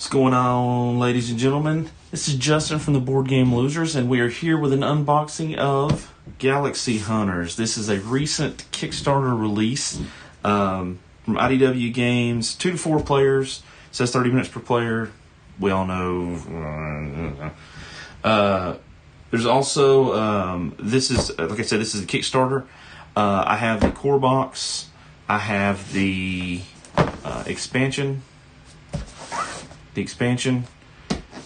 What's going on, ladies and gentlemen? This is Justin from the Board Game Losers, and we are here with an unboxing of Galaxy Hunters. This is a recent Kickstarter release from IDW Games. 2 to 4 players. It says 30 minutes per player. We all know. There's also, this is, like I said, this is a Kickstarter. I have the core box. I have the expansion.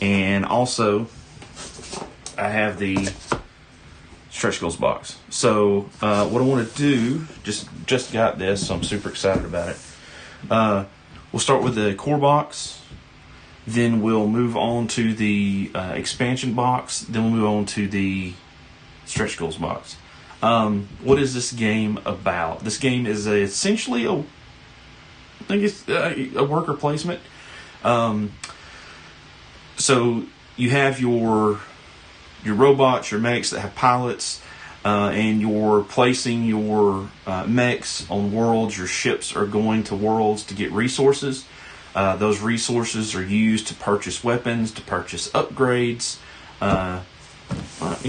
And also I have the stretch goals box. So what I want to do, just got this, so I'm super excited about it. We'll start with the core box, then we'll move on to the expansion box, then we'll move on to the stretch goals box. What is this game about? This game is essentially a worker placement. So you have your robots, your mechs that have pilots, and you're placing your mechs on worlds. Your ships are going to worlds to get resources. Those resources are used to purchase weapons, to purchase upgrades. You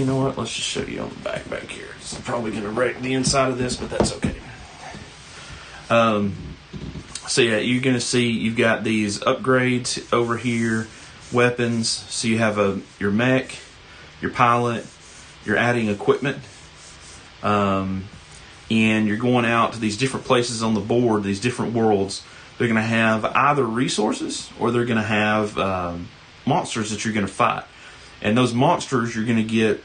know what? Let's just show you on the back here. It's probably going to wreck the inside of this, but that's okay. So yeah, you're going to see you've got these upgrades over here, weapons. So you have your mech, your pilot, you're adding equipment, and you're going out to these different places on the board, these different worlds. They're going to have either resources or they're going to have monsters that you're going to fight. And those monsters you're going to get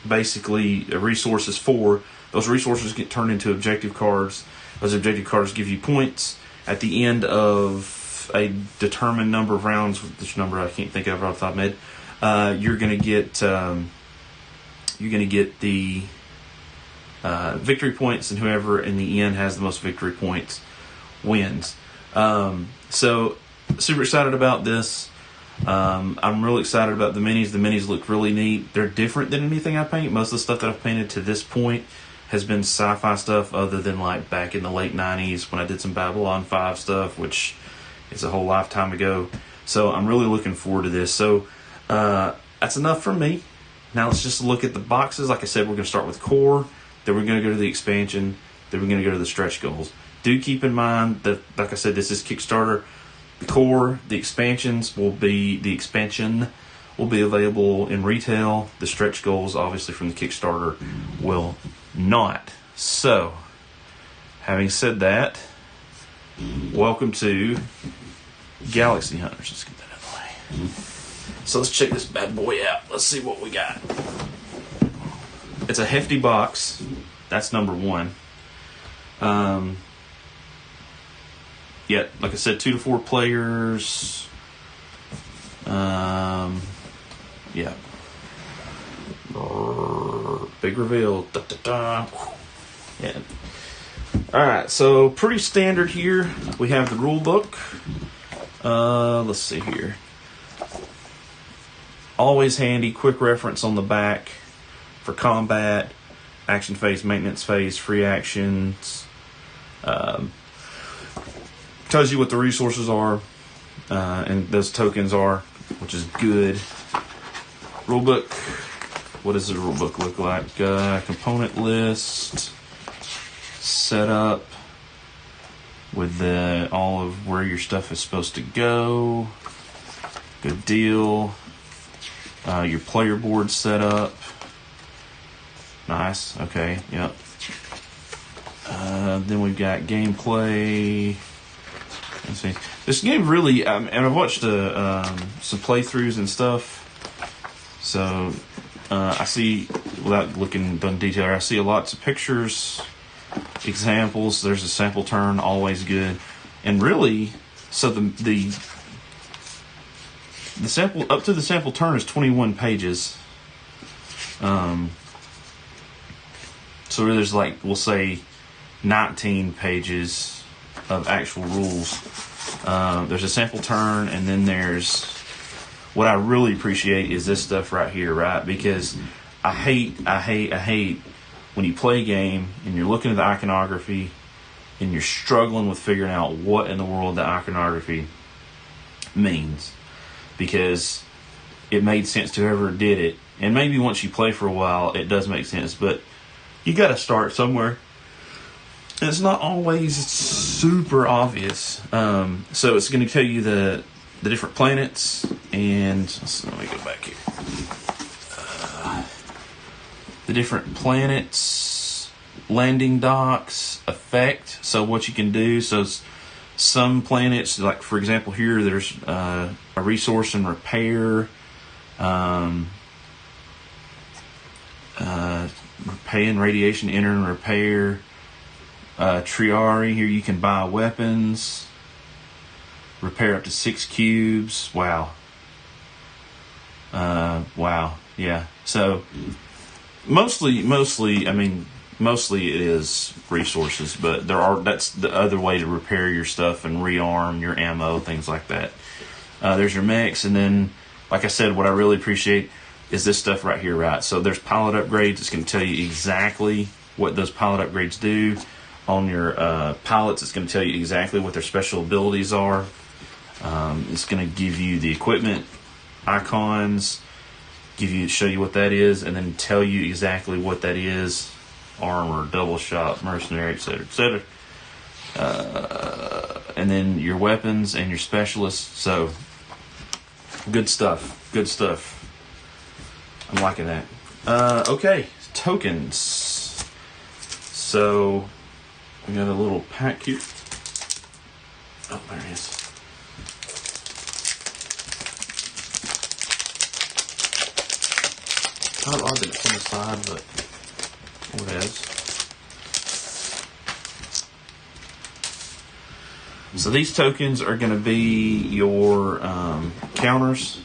basically resources for. Those resources get turned into objective cards. Those objective cards give you points. At the end of a determined number of rounds, which number I can't think of off the top of my head, you're going to get the victory points, and whoever in the end has the most victory points wins. So super excited about this. I'm really excited about the minis. The minis look really neat. They're different than anything I paint. Most of the stuff that I've painted to this point has been sci-fi stuff, other than like back in the late 90s when I did some Babylon 5 stuff, which is a whole lifetime ago. So I'm really looking forward to this. So that's enough from me. Now let's just look at the boxes. Like I said, we're going to start with core, then we're going to go to the expansion, then we're going to go to the stretch goals. Do keep in mind that, like I said, this is Kickstarter. The core, the expansion will be available in retail. The stretch goals, obviously from the Kickstarter, will not. So, having said that, welcome to Galaxy Hunters. Let's get that out of the way. So let's check this bad boy out. Let's see what we got. It's a hefty box. That's number one. Yeah, like I said, 2 to 4 players. Yeah. Big reveal. Da, da, da. Yeah. Alright, so pretty standard here. We have the rule book. Let's see here. Always handy, quick reference on the back for combat, action phase, maintenance phase, free actions. Tells you what the resources are, and those tokens are, which is good. Rulebook. What does the rulebook look like? Component list, setup with all of where your stuff is supposed to go. Good deal. Your player board setup. Nice. Okay. Yep. Then we've got gameplay. Let's see. This game really, and I've watched some playthroughs and stuff. So I see, without looking in detail, I see lots of pictures, examples. There's a sample turn, always good. And really, so the sample up to the sample turn is 21 pages. So there's like, we'll say 19 pages of actual rules. There's a sample turn, and then there's what I really appreciate is this stuff right here, right? Because I hate when you play a game and you're looking at the iconography and you're struggling with figuring out what in the world the iconography means, because it made sense to whoever did it. And maybe once you play for a while, it does make sense, but you got to start somewhere. And it's not always super obvious. So it's going to tell you the different planets, and let me go back here. The different planets, landing docks, effect. So what you can do. So some planets, like for example here, there's a resource and repair. Paying radiation, enter and repair. Triari, here you can buy weapons. Repair up to 6 cubes. Wow. Wow. Yeah. So mostly it is resources, but that's the other way to repair your stuff and rearm your ammo, things like that. There's your mechs, and then, like I said, what I really appreciate is this stuff right here, right? So there's pilot upgrades. It's going to tell you exactly what those pilot upgrades do. On your pilots, it's going to tell you exactly what their special abilities are. It's going to give you the equipment icons, show you what that is, and then tell you exactly what that is: armor, double shot, mercenary, etc., etc. And then your weapons and your specialists. So good stuff. Good stuff. I'm liking that. Okay, tokens. So we got a little pack here. Oh, there it is. Kind of odd that it's on the side, but it is. So these tokens are going to be your counters.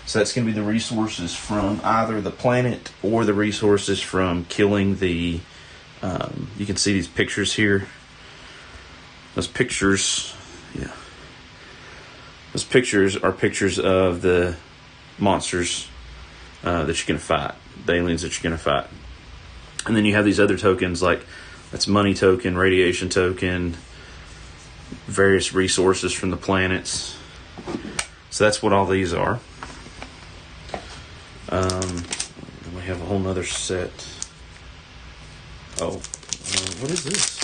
So that's going to be the resources from either the planet or the resources from killing the... you can see these pictures here. Those pictures... Yeah. Those pictures are pictures of the monsters that you're going to fight. The aliens that you're going to fight. And then you have these other tokens, like that's money token, radiation token, various resources from the planets. So that's what all these are. We have a whole nother set. Oh, what is this?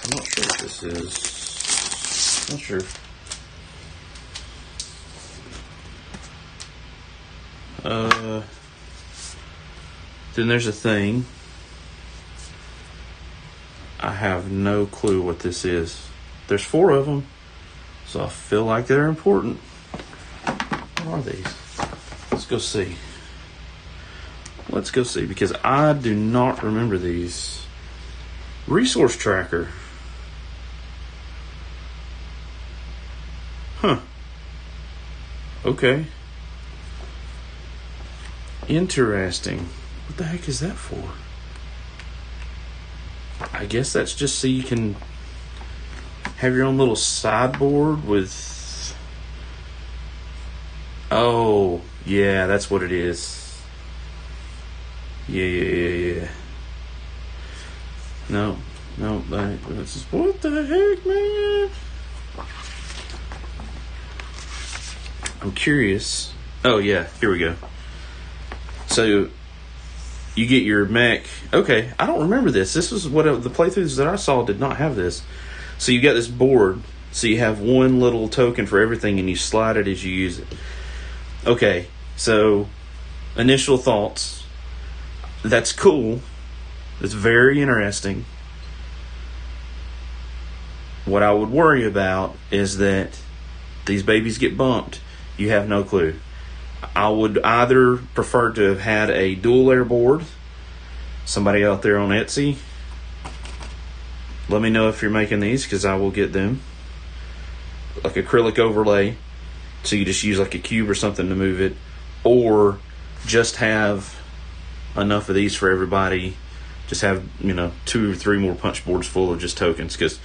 I'm not sure what this is. Not sure. Then there's a thing. I have no clue what this is. There's 4 of them, so I feel like they're important. What are these? Let's go see. Let's go see, because I do not remember these. Resource tracker. Huh. Okay. Interesting. What the heck is that for? I guess that's just so you can have your own little sideboard with... Oh, yeah, that's what it is. Yeah. No, what the heck, man? I'm curious. Oh, yeah, here we go. So, you get your mech. Okay, I don't remember this. This was what the playthroughs that I saw did not have this. So, you got this board. So, you have one little token for everything, and you slide it as you use it. Okay, so, initial thoughts. That's cool. It's very interesting. What I would worry about is that these babies get bumped. You have no clue. I would either prefer to have had a dual layer board. Somebody out there on Etsy, let me know if you're making these, because I will get them. Like acrylic overlay, so you just use like a cube or something to move it, or just have enough of these for everybody. Just have 2 or 3 more punch boards full of just tokens, because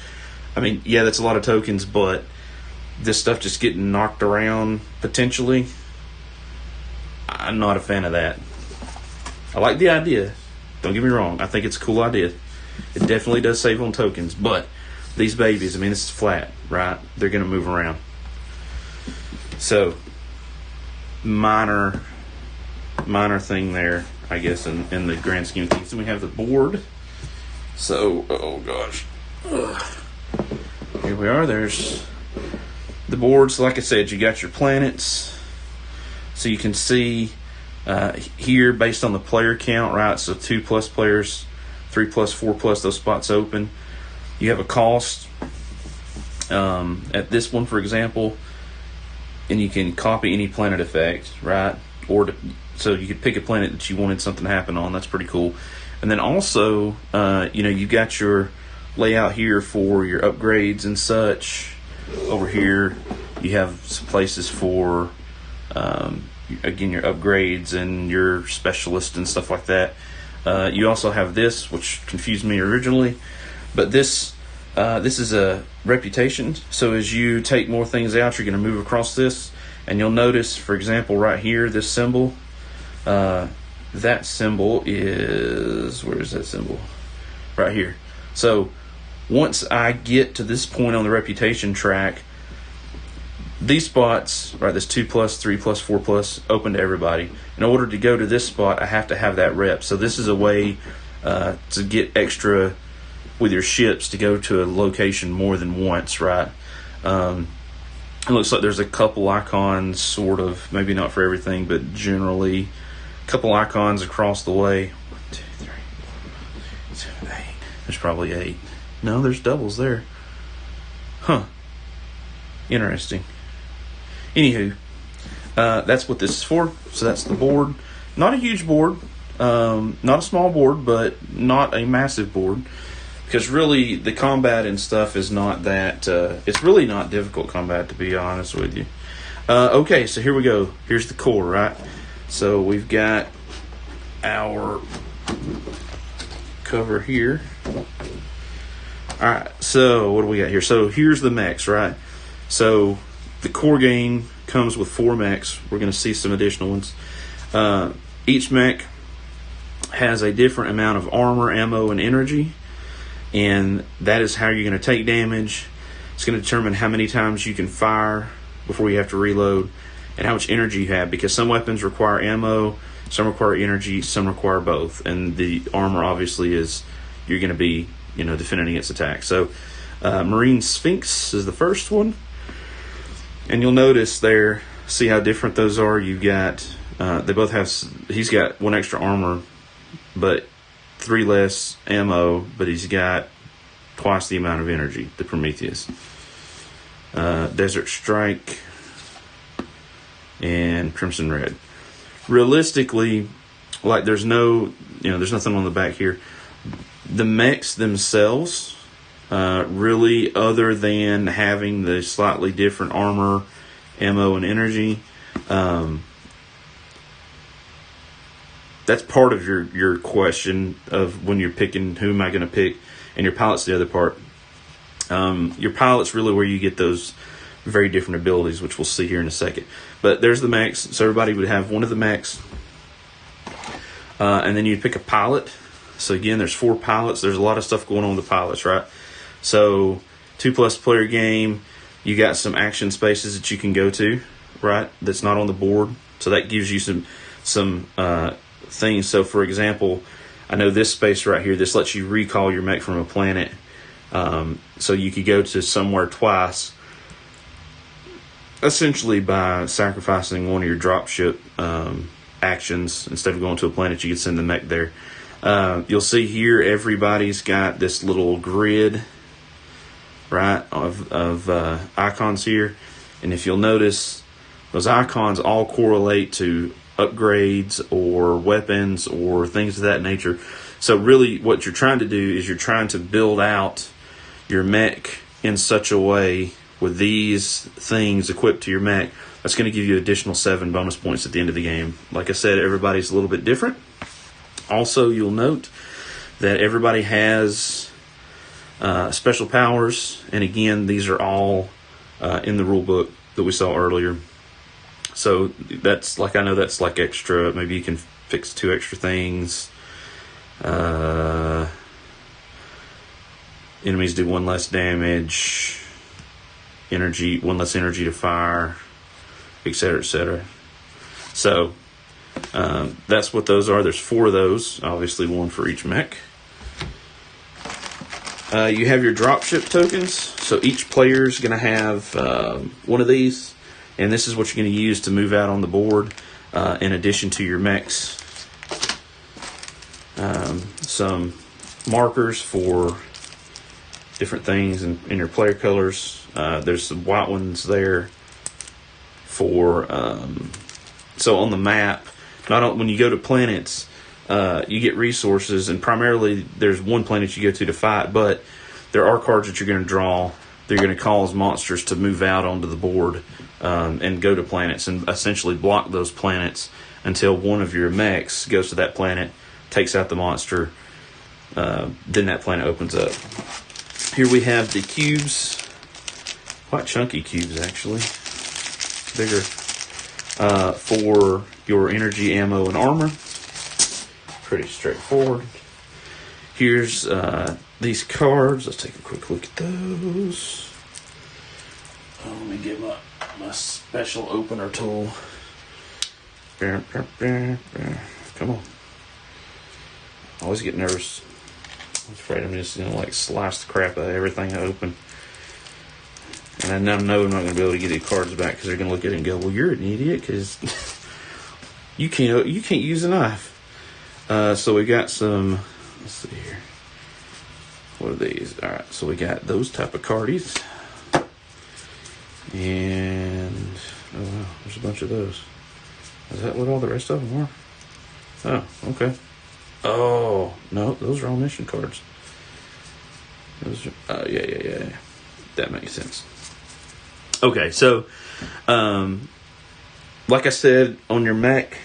yeah, that's a lot of tokens, but this stuff just getting knocked around potentially, I'm not a fan of that. I like the idea, don't get me wrong, I think it's a cool idea. It definitely does save on tokens, but these babies, this is flat, right? They're going to move around. So minor thing there, I guess, in the grand scheme of things. Then we have the board. So, oh gosh. Here we are. There's the boards. Like I said, you got your planets. So you can see here based on the player count, right? So 2+ players, 3+, 4+, those spots open. You have a cost at this one, for example, and you can copy any planet effect, right? So you could pick a planet that you wanted something to happen on. That's pretty cool. And then also, you got your layout here for your upgrades and such. Over here, you have some places for, again, your upgrades and your specialist and stuff like that. You also have this, which confused me originally, but this is a reputation. So as you take more things out, you're going to move across this, and you'll notice, for example, right here, this symbol. That symbol is, where is that symbol? Right here. So once I get to this point on the reputation track, these spots, right, this 2+, 3+, 4+, open to everybody. In order to go to this spot, I have to have that rep. So this is a way to get extra with your ships to go to a location more than once, right? It looks like there's a couple icons, sort of, maybe not for everything, but generally a couple icons across the way. 1, 2, 3, 4, 5, 6, 7, 8. There's probably 8. No, there's doubles there. Huh. Interesting. Anywho, that's what this is for. So that's the board. Not a huge board, not a small board, but not a massive board. Because really, the combat and stuff is not that. It's really not difficult combat, to be honest with you. Okay, so here we go. Here's the core, right? So we've got our cover here. All right. So what do we got here? So here's the mechs, right? So the core game comes with 4 mechs. We're going to see some additional ones. Each mech has a different amount of armor, ammo, and energy. And that is how you're going to take damage. It's going to determine how many times you can fire before you have to reload, and how much energy you have. Because some weapons require ammo, some require energy, some require both. And the armor, obviously, is you're going to be, defending against attack. So Marine Sphinx is the first one. And you'll notice there, see how different those are. You've got, they both have, he's got 1 extra armor, but 3 less ammo, but he's got twice the amount of energy, the Prometheus. Desert Strike and Crimson Red. Realistically, like there's nothing on the back here. The mechs themselves, really, other than having the slightly different armor, ammo, and energy, that's part of your question of when you're picking who am I going to pick, and your pilot's the other part. Your pilot's really where you get those very different abilities, which we'll see here in a second. But there's the mechs. So everybody would have one of the mechs. And then you'd pick a pilot. So again, there's 4 pilots. There's a lot of stuff going on with the pilots, right? So 2+ player game, you got some action spaces that you can go to, right? That's not on the board. So that gives you some things. So for example, I know this space right here, this lets you recall your mech from a planet. So you could go to somewhere twice, essentially by sacrificing one of your dropship actions. Instead of going to a planet, you could send the mech there. You'll see here everybody's got this little grid, right, of icons here. And if you'll notice, those icons all correlate to upgrades or weapons or things of that nature. So really what you're trying to do is you're trying to build out your mech in such a way with these things equipped to your mech that's going to give you additional 7 bonus points at the end of the game. Like I said, everybody's a little bit different. Also, you'll note that everybody has special powers, and again, these are all in the rule book that we saw earlier. So that's like, I know that's like extra. Maybe you can fix 2 extra things. Enemies do 1 less damage. 1 less energy to fire. etc., etc. So that's what those are. There's 4 of those, obviously 1 for each mech. You have your dropship tokens. So each player is going to have 1 of these, and this is what you're going to use to move out on the board in addition to your mechs. Some markers for different things in your player colors. There's some white ones there for so on the map. When you go to planets, you get resources, and primarily there's one planet you go to fight, but there are cards that you're going to draw. They're going to cause monsters to move out onto the board and go to planets and essentially block those planets until one of your mechs goes to that planet, takes out the monster, then that planet opens up. Here we have the cubes, quite chunky cubes actually, bigger, for your energy, ammo, and armor. Pretty straightforward. Here's these cards. Let's take a quick look at those. Let me get my special opener tool. Come on. I always get nervous. I'm afraid I'm just gonna slice the crap out of everything I open. And I now know I'm not gonna be able to get the cards back because they're gonna look at it and go, "Well, you're an idiot because you can't use a knife." So we got some. Let's see here. What are these? All right. So we got those type of cardies, and oh wow, there's a bunch of those. Is that what all the rest of them are? Oh, okay. Oh, no, those are all mission cards. Those are, yeah. That makes sense. Okay, so, like I said, on your mech,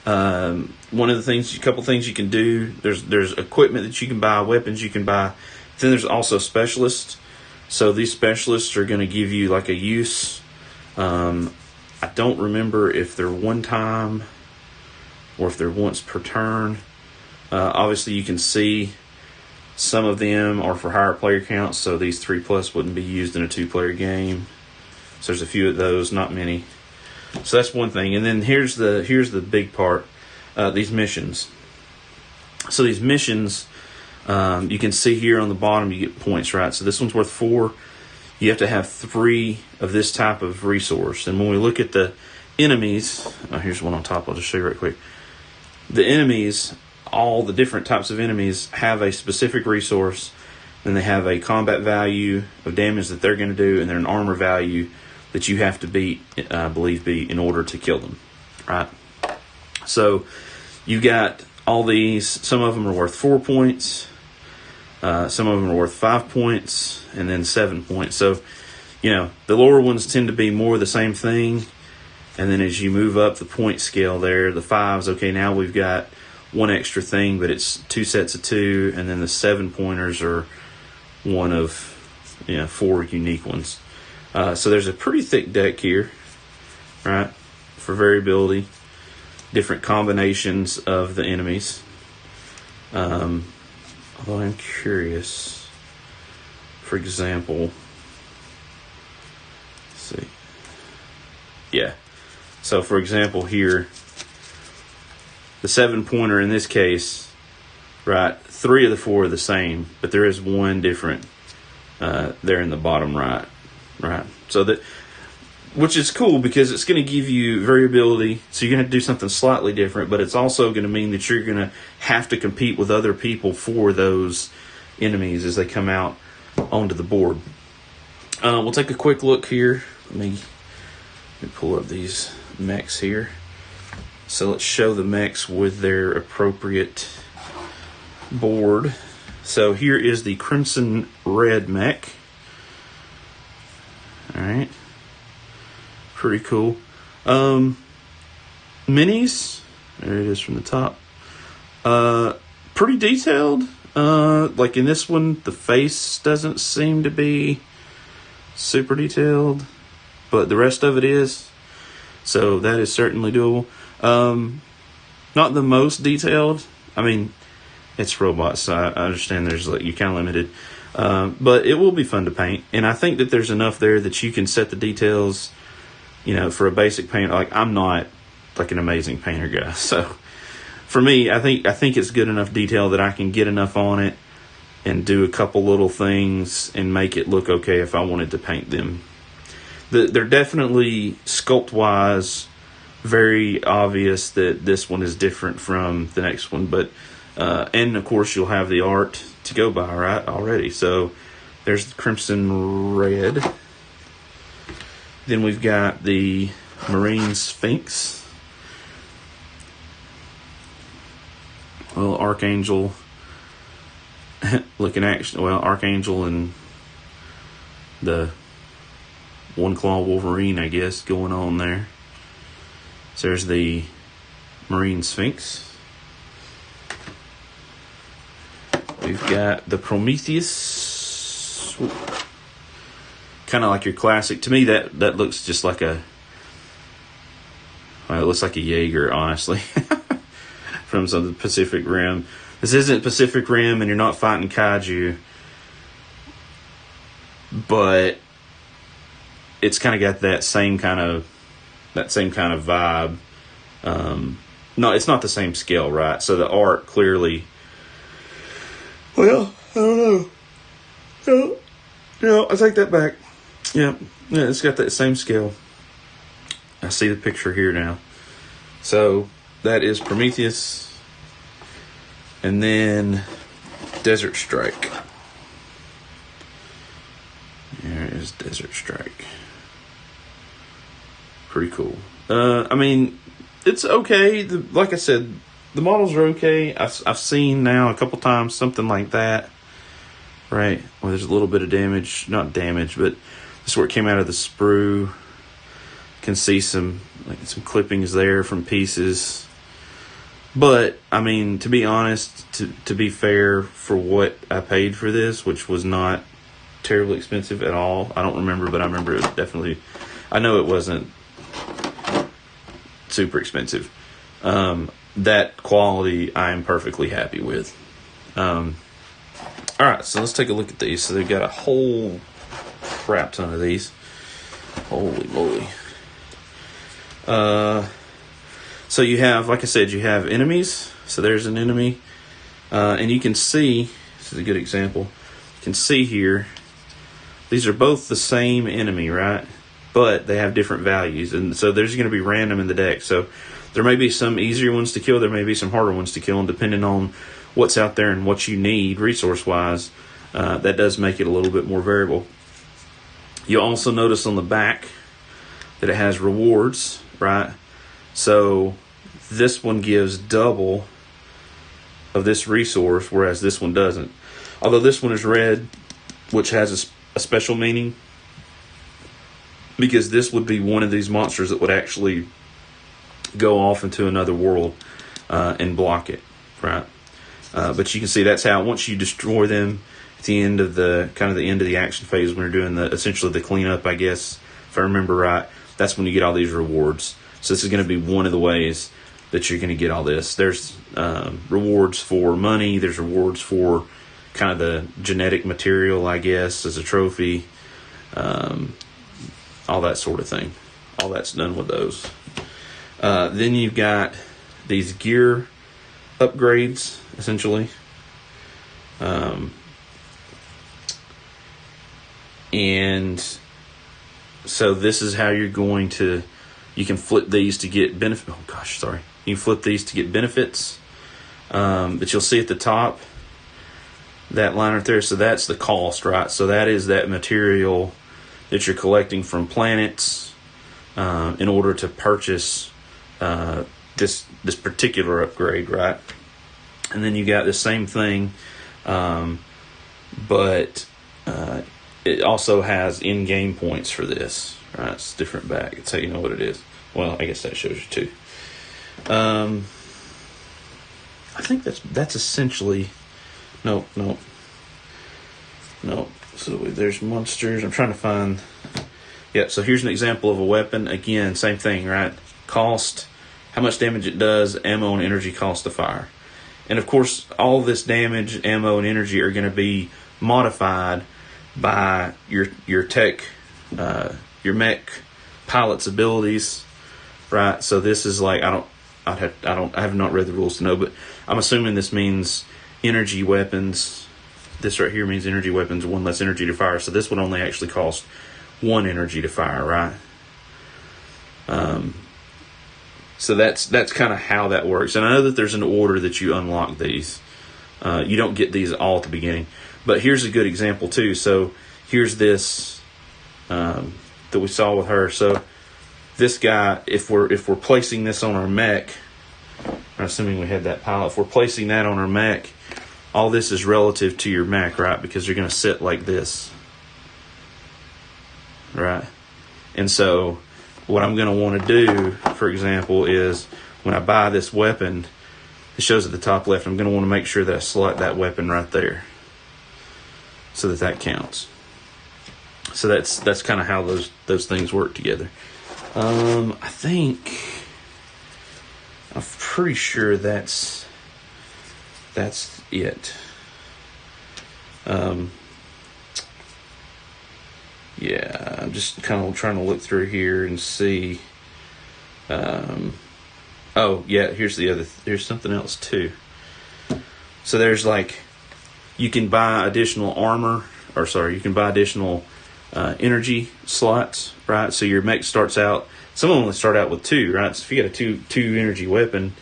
one of the couple things you can do, there's equipment that you can buy, weapons you can buy. Then there's also specialists. So these specialists are going to give you a use. I don't remember if they're one time or if they're once per turn. Obviously, you can see some of them are for higher player counts, so these 3+ wouldn't be used in a 2-player game. So there's a few of those, not many. So that's one thing. And then here's the big part, these missions. So these missions, you can see here on the bottom, you get points, right? So this one's worth 4. You have to have 3 of this type of resource. And when we look at the enemies, here's one on top, I'll just show you right quick. The enemies, all the different types of enemies have a specific resource, and they have a combat value of damage that they're going to do, and they're an armor value that you have to beat, I believe, in order to kill them, right? So you got all these. Some of them are worth 4 points. Some of them are worth 5 points, and then 7 points. So, the lower ones tend to be more the same thing. And then as you move up the point scale there, the 5s, okay, now we've got one extra thing, but it's 2 sets of 2. And then the 7-pointers are one of 4 unique ones. So there's a pretty thick deck here, right, for variability, different combinations of the enemies. Although I'm curious, for example, let's see. Yeah. So for example here, the 7-pointer in this case, right, 3 of the 4 are the same, but there is one different there in the bottom right. So which is cool because it's going to give you variability. So you're going to do something slightly different, but it's also going to mean that you're going to have to compete with other people for those enemies as they come out onto the board. We'll take a quick look here. Let me pull up these mechs here. So let's show the mechs with their appropriate board. So here is the Crimson Red mech. All right. Pretty cool. Minis. There it is from the top. Pretty detailed. Like in this one, the face doesn't seem to be super detailed, but the rest of it is. So that is certainly doable. Not the most detailed. I mean, it's robots, so I understand you're kind of limited. But it will be fun to paint. And I think that there's enough there that you can set the details for a basic painter, like I'm not like an amazing painter guy. So for me, I think it's good enough detail that I can get enough on it and do a couple little things and make it look okay if I wanted to paint them. They're definitely sculpt-wise very obvious that this one is different from the next one, but and of course you'll have the art to go by right already. So there's the Crimson Red. Then we've got the Marine Sphinx. Well, Archangel looking action. Well, Archangel and the One Claw Wolverine, I guess, going on there. So there's the Marine Sphinx. We've got the Prometheus. Kind of like your classic. To me, that looks just like it looks like a Jaeger, honestly, from some of the Pacific Rim. This isn't Pacific Rim, and you're not fighting kaiju, but it's kind of got that same kind of vibe. No, it's not the same scale, right? So the art clearly. Well, I don't know. No, I take that back. Yeah, it's got that same scale. I see the picture here now. So that is Prometheus, and then Desert Strike. There is Desert Strike. Pretty cool. I mean, it's okay. Like I said, the models are okay. I've seen now a couple times something like that, right? Where there's a little bit of damage, not damage, but this is where it came out of the sprue. Can see some clippings there from pieces. But I mean, to be honest, to be fair, for what I paid for this, which was not terribly expensive at all. I don't remember, but I remember it definitely. I know it wasn't super expensive. That quality I am perfectly happy with. Alright, so let's take a look at these. So they've got a whole crap ton of these. Holy moly. So you have, like I said, you have enemies. So there's an enemy. And you can see, this is a good example. You can see here, these are both the same enemy, right? But they have different values. And so there's going to be random in the deck. So there may be some easier ones to kill. There may be some harder ones to kill. And depending on what's out there and what you need resource-wise, that does make it a little bit more variable. You'll also notice on the back that it has rewards, right? So this one gives double of this resource, whereas this one doesn't. Although this one is red, which has a special meaning, because this would be one of these monsters that would actually go off into another world and block it, right? But you can see that's how, once you destroy them at the end of the end of the action phase, when you're doing essentially the cleanup, I guess, if I remember right, that's when you get all these rewards. So this is going to be one of the ways that you're going to get all this. There's rewards for money. There's rewards for kind of the genetic material, I guess, as a trophy. All that sort of thing. All that's done with those. Then you've got these gear upgrades, essentially. And so this is how you're going to, you can flip these to get benefit. Oh gosh, sorry. You can flip these to get benefits. But you'll see at the top, that line right there. So that's the cost, right? So that is that material that you're collecting from planets in order to purchase this particular upgrade, right? And then you got the same thing, but it also has in-game points for this, right? It's different back. It's how you know what it is. Well, I guess that shows you too. I think that's essentially no. So there's monsters. I'm trying to find. Yeah. So here's an example of a weapon. Again, same thing, right? Cost, how much damage it does, ammo and energy cost to fire. And of course, all this damage, ammo, and energy are going to be modified by your tech, your mech pilot's abilities, right? So this is like I have not read the rules to know, but I'm assuming this means energy weapons. This right here means energy weapons, 1 less energy to fire. So this would only actually cost 1 energy to fire, right? So that's kind of how that works. And I know that there's an order that you unlock these. You don't get these all at the beginning. But here's a good example too. So here's this that we saw with her. So this guy, if we're placing this on our mech, I'm assuming we had that pilot. If we're placing that on our mech, all this is relative to your mech, right? Because you're going to sit like this, right? And so what I'm going to want to do, for example, is when I buy this weapon, it shows at the top left, I'm going to want to make sure that I select that weapon right there so that counts. So that's kind of how those things work together. I'm pretty sure that's it. Yeah, I'm just kind of trying to look through here and see. Oh yeah, here's something else too. So there's like, you can buy additional you can buy additional energy slots, right? So your mech starts out, some of them only start out with 2, right? So if you get a two energy weapon,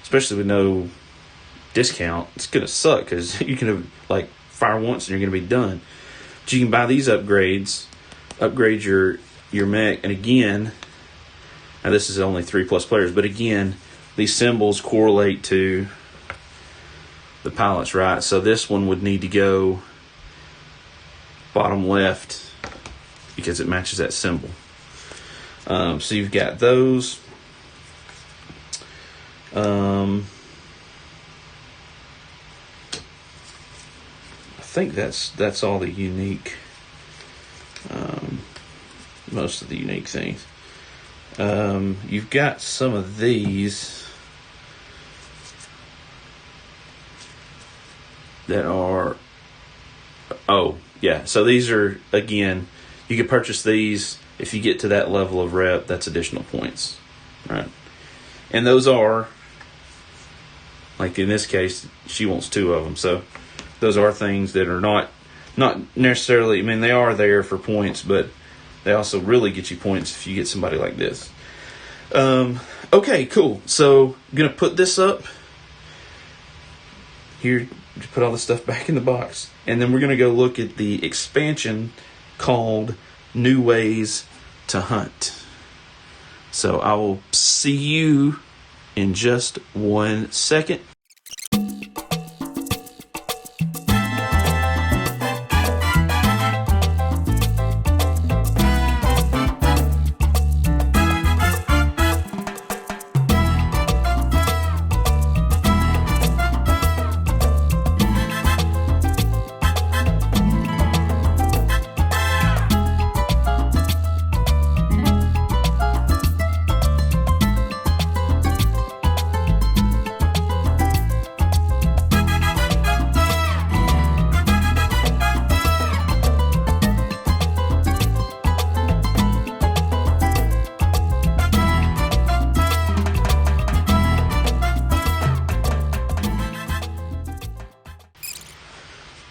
especially with no discount, it's gonna suck because you can like fire once and you're gonna be done. But you can buy these upgrade your mech, and again, now this is only 3+ players, but again, these symbols correlate to the pilots, right? So this one would need to go bottom left because it matches that symbol. So you've got those. I think that's all the unique, most of the unique things. You've got some of these that are, so these are, again, you can purchase these if you get to that level of rep. That's additional points, right? And those are, like in this case, she wants 2 of them, so those are things that are not necessarily, I mean, they are there for points, but they also really get you points if you get somebody like this. Okay, cool. So I'm going to put this up here, to put all the stuff back in the box. And then we're going to go look at the expansion called New Ways to Hunt. So I will see you in just 1 second.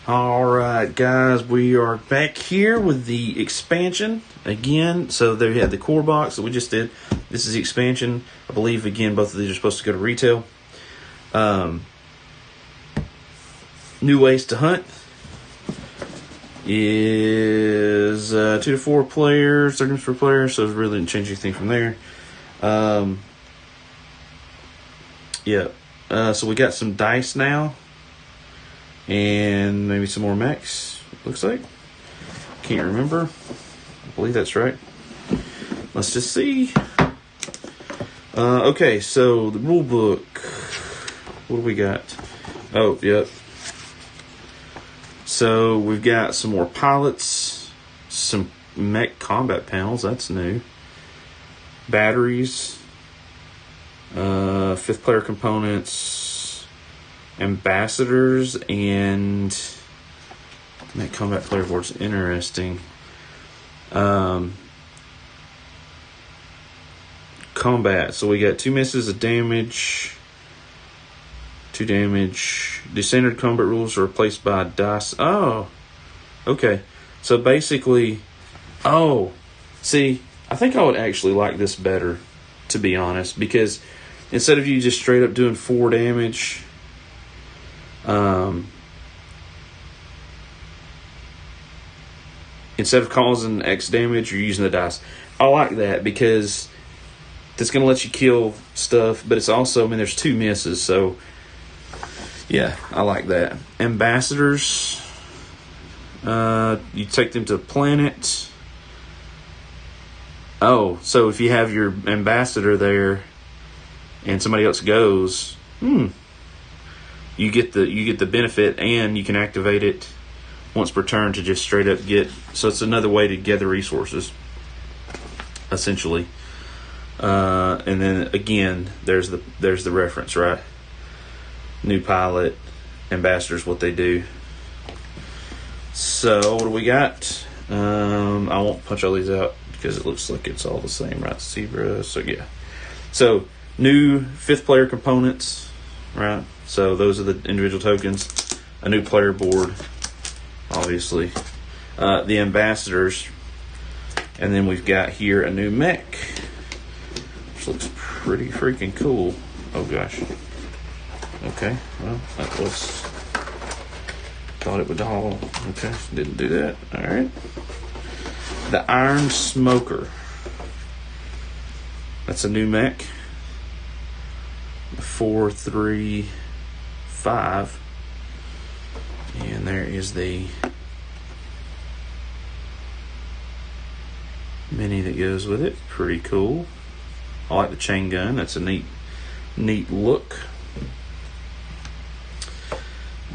Alright guys, we are back here with the expansion again. So there you had the core box that we just did. This is the expansion. I believe, again, both of these are supposed to go to retail. New Ways to Hunt is 2 to 4 players, 30 minutes per player, so it really didn't change anything from there. So we got some dice now. And maybe some more mechs, looks like. Can't remember. I believe that's right. Let's just see. Okay, so the rule book. What do we got? Oh, yep. So we've got some more pilots, some mech combat panels, that's new. Batteries, 5th player components, ambassadors, and that combat player board's interesting. combat. So we got 2 misses, a damage, 2 damage. The standard combat rules are replaced by dice. Oh, okay. So basically, see, I think I would actually like this better, to be honest, because instead of you just straight up doing 4 damage, instead of causing X damage, you're using the dice. I like that because that's going to let you kill stuff, but it's also, there's 2 misses, so yeah, I like that. Ambassadors, you take them to a planet. Oh, so if you have your ambassador there and somebody else goes, you get the benefit, and you can activate it once per turn to just straight up get. So it's another way to gather resources, essentially. And then again, there's the reference, right? New pilot, ambassadors, what they do. So what do we got? I won't punch all these out because it looks like it's all the same, right? Zebra. So yeah. So new 5th player components, right? So those are the individual tokens. A new player board, obviously. The ambassadors, and then we've got here a new mech, which looks pretty freaking cool. Oh gosh. Okay, well, that was, thought it would all, okay, didn't do that. All right. The Iron Smoker. That's a new mech. 4, 3, 5. And there is the mini that goes with it. Pretty cool. I like the chain gun. That's a neat look.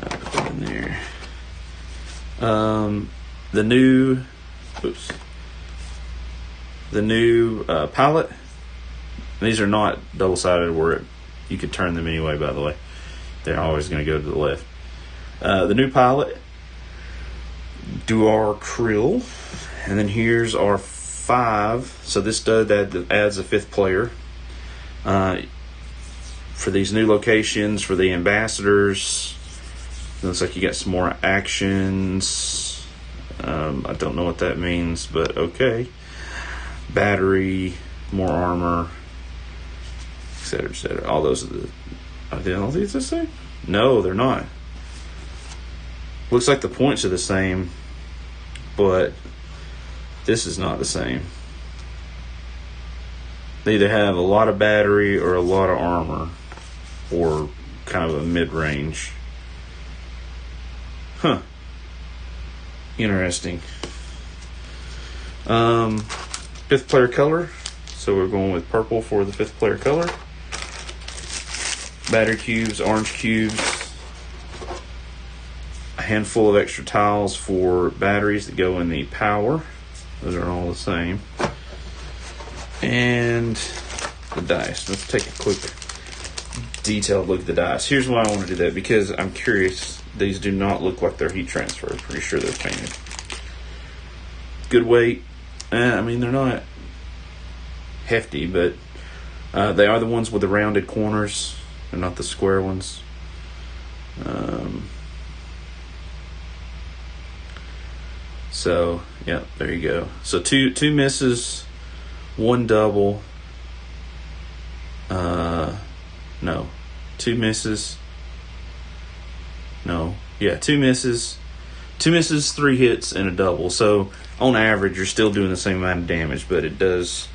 I'll put that in there. The new pilot. These are not double-sided where you could turn them anyway, by the way. They're always going to go to the left. The new pilot, Duar Krill. And then here's our 5. So this adds a 5th player. For these new locations, for the ambassadors, looks like you got some more actions. I don't know what that means, but okay. Battery, more armor, etc., etc. All those are all these the same? No, they're not. Looks like the points are the same, but this is not the same. They either have a lot of battery or a lot of armor, or kind of a mid-range. Huh. Interesting. 5th player color. So we're going with purple for the 5th player color. Battery cubes, orange cubes. A handful of extra tiles for batteries that go in the power. Those are all the same. And the dice. Let's take a quick detailed look at the dice. Here's why I want to do that, because I'm curious. These do not look like they're heat transfer. Pretty sure they're painted. Good weight. They're not hefty, but they are the ones with the rounded corners. They're not the square ones. So, yeah, there you go. So two misses, 1 double. No. 2 misses. No. Yeah, 2 misses. 2 misses, 3 hits, and a double. So, on average, you're still doing the same amount of damage, but it does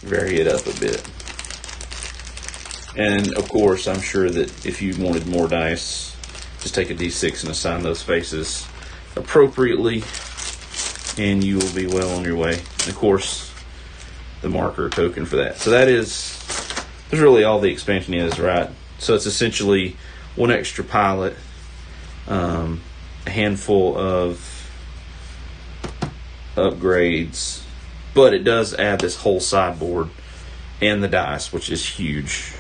vary it up a bit. And, of course, I'm sure that if you wanted more dice, just take a d6 and assign those faces appropriately, and you will be well on your way. And, of course, the marker token for that. So that's really all the expansion is, right? So it's essentially 1 extra pilot, a handful of upgrades, but it does add this whole sideboard and the dice, which is huge.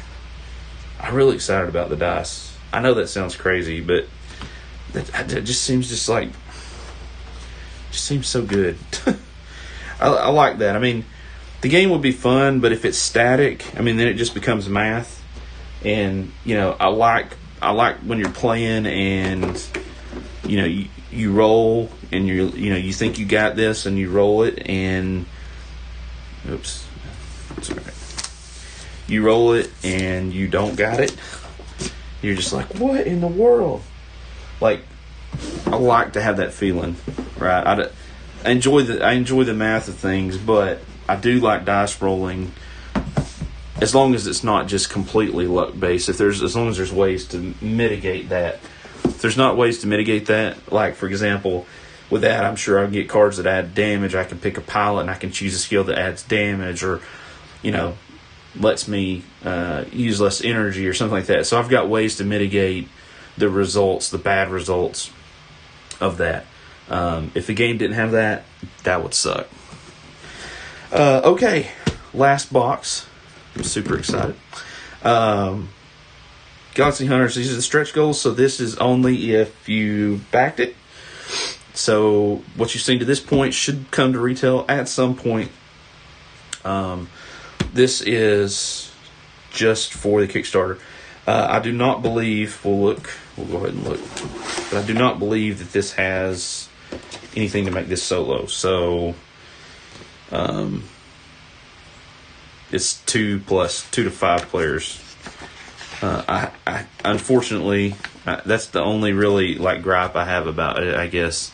I'm really excited about the dice. I know that sounds crazy, but it just seems seems so good. I like that. the game would be fun, but if it's static, I mean, then it just becomes math. And I like when you're playing and you roll and you think you got this and you roll it and oops, that's all right. You roll it and you don't got it. You're just like, what in the world? Like, I like to have that feeling, right? I enjoy the math of things, but I do like dice rolling as long as it's not just completely luck based. As long as there's ways to mitigate that. If there's not ways to mitigate that, like for example, with that, I'm sure I can get cards that add damage. I can pick a pilot and I can choose a skill that adds damage, or lets me use less energy or something like that. So I've got ways to mitigate the results, the bad results of that. If the game didn't have that, that would suck. Okay, last box. I'm super excited. Galaxy Hunters, these are the stretch goals, so this is only if you backed it. So what you've seen to this point should come to retail at some point. This is just for the Kickstarter. I do not believe, we'll go ahead and look, but I do not believe that this has anything to make this solo. So it's 2 to 5 players. I unfortunately, that's the only really gripe I have about it, I guess,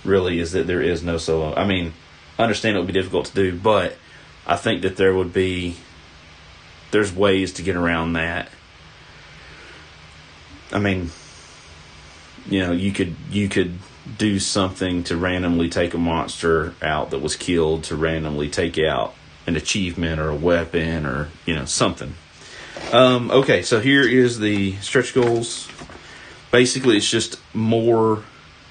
really, is that there is no solo. I mean, I understand it would be difficult to do, but I think that there's ways to get around that. I mean, you could do something to randomly take a monster out that was killed, to randomly take out an achievement or a weapon or something. Okay, so here is the stretch goals. Basically, it's just more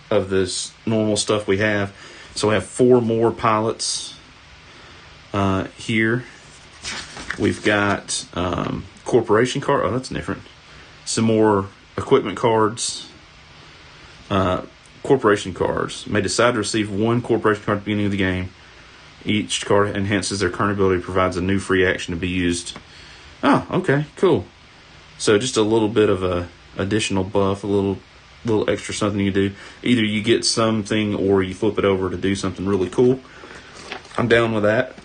of this normal stuff we have. So we have 4 more pilots here. We've got corporation card. Oh, that's different. Some more equipment cards. Corporation cards. May decide to receive 1 corporation card at the beginning of the game. Each card enhances their current ability, provides a new free action to be used. Oh, okay, cool. So just a little bit of a additional buff, a little extra something you do. Either you get something or you flip it over to do something really cool. I'm down with that.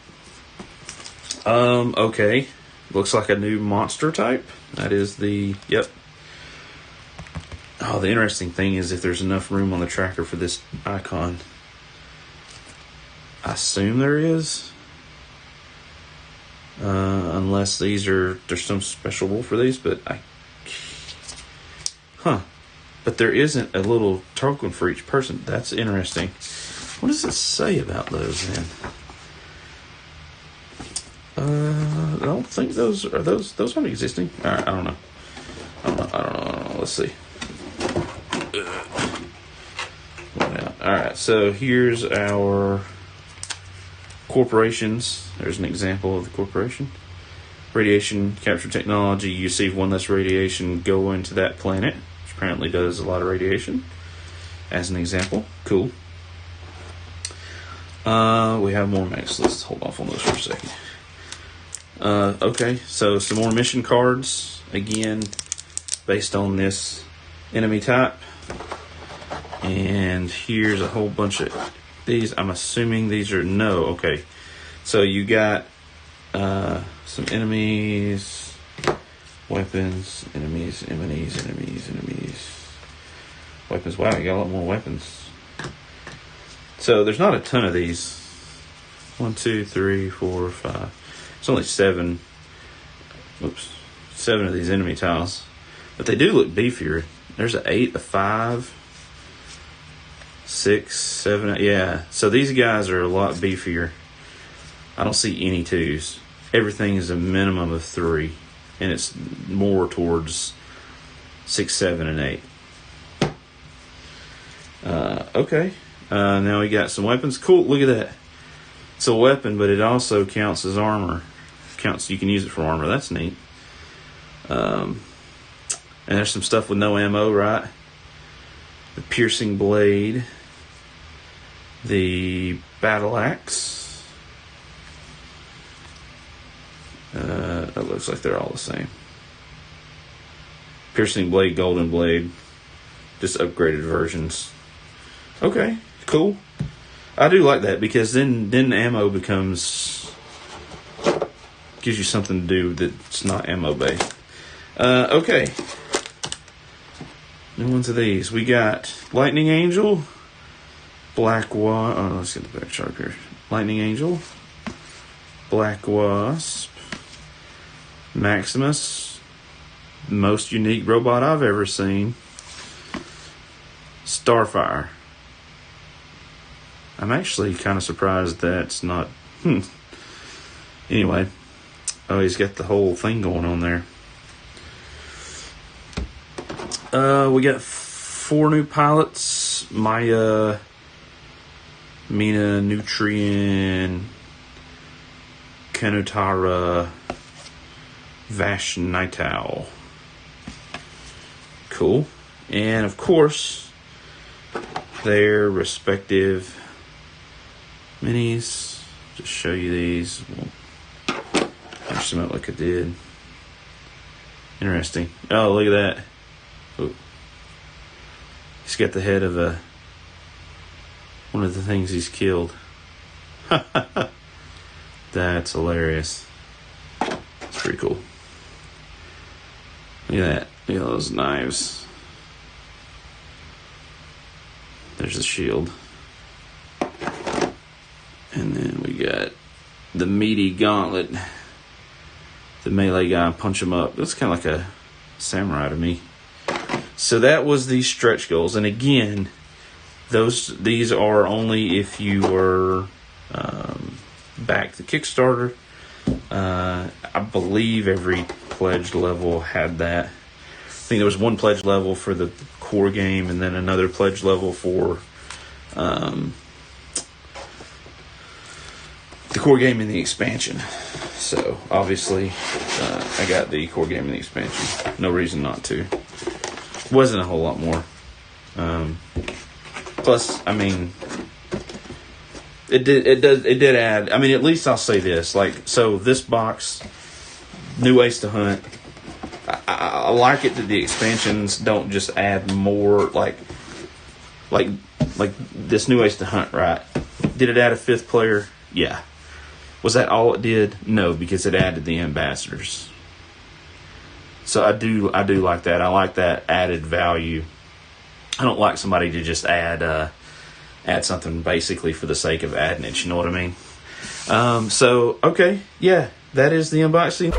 Okay. Looks like a new monster type. That is yep. Oh, the interesting thing is if there's enough room on the tracker for this icon. I assume there is. Unless there's some special rule for these, but but there isn't a little token for each person. That's interesting. What does it say about those then? I don't think those aren't existing. All right, I don't know. Let's see. All right, so here's our corporations. There's an example of the corporation. Radiation capture technology. You receive 1 less radiation, go into that planet, which apparently does a lot of radiation. As an example, cool. We have more max. Let's hold off on those for a second. Okay, so some more mission cards. Again, based on this enemy type. And here's a whole bunch of these. I'm assuming these are okay. So you got some enemies, weapons, enemies, weapons. Wow, you got a lot more weapons. So there's not a ton of these. 1, 2, 3, 4, 5. It's only 7. 7 of these enemy tiles, but they do look beefier. There's an 8, a 5, 6, 7. Yeah, so these guys are a lot beefier. I don't see any 2s. Everything is a minimum of 3, and it's more towards 6, 7, and 8. Okay. Now we got some weapons. Cool. Look at that. It's a weapon, but it also counts as armor. You can use it for armor. That's neat. And there's some stuff with no ammo, right? The piercing blade, the battle axe, It looks like they're all the same. Piercing blade, golden blade, just upgraded versions. Okay, cool. I do like that because then ammo gives you something to do that's not ammo based. Okay. New ones of these. We got Lightning Angel, Black Wasp. Oh, let's get the back chart here. Lightning Angel, Black Wasp, Maximus, most unique robot I've ever seen, Starfire. I'm actually kind of surprised that's not. Anyway, oh, he's got the whole thing going on there. We got 4 new pilots: Maya, Mina, Nutrien, Kanutara, Vashnital. Cool. And of course, their respective minis. Just show you these. We'll finish them out like I did. Interesting. Oh, look at that. Ooh. He's got the head of one of the things he's killed. That's hilarious. It's pretty cool. Look at that. Look at those knives. There's the shield. And then we got the meaty gauntlet. The melee guy, punch him up. That's kind of like a samurai to me. So that was the stretch goals. And again, these are only if you were back to Kickstarter. I believe every pledged level had that. I think there was one pledge level for the core game and then another pledge level for the core game and the expansion. So obviously I got the core game and the expansion. No reason not to. Wasn't a whole lot more. Plus, I mean, it did add. I mean, at least I'll say this. Like, so this box, New Ace to Hunt. I like it that the expansions don't just add more. Like this New Ace to Hunt, right? Did it add a 5th player? Yeah. Was that all it did? No, because it added the ambassadors. So I do like that. I like that added value. I don't like somebody to just add something basically for the sake of adding it. You know what I mean? So okay, yeah, that is the unboxing.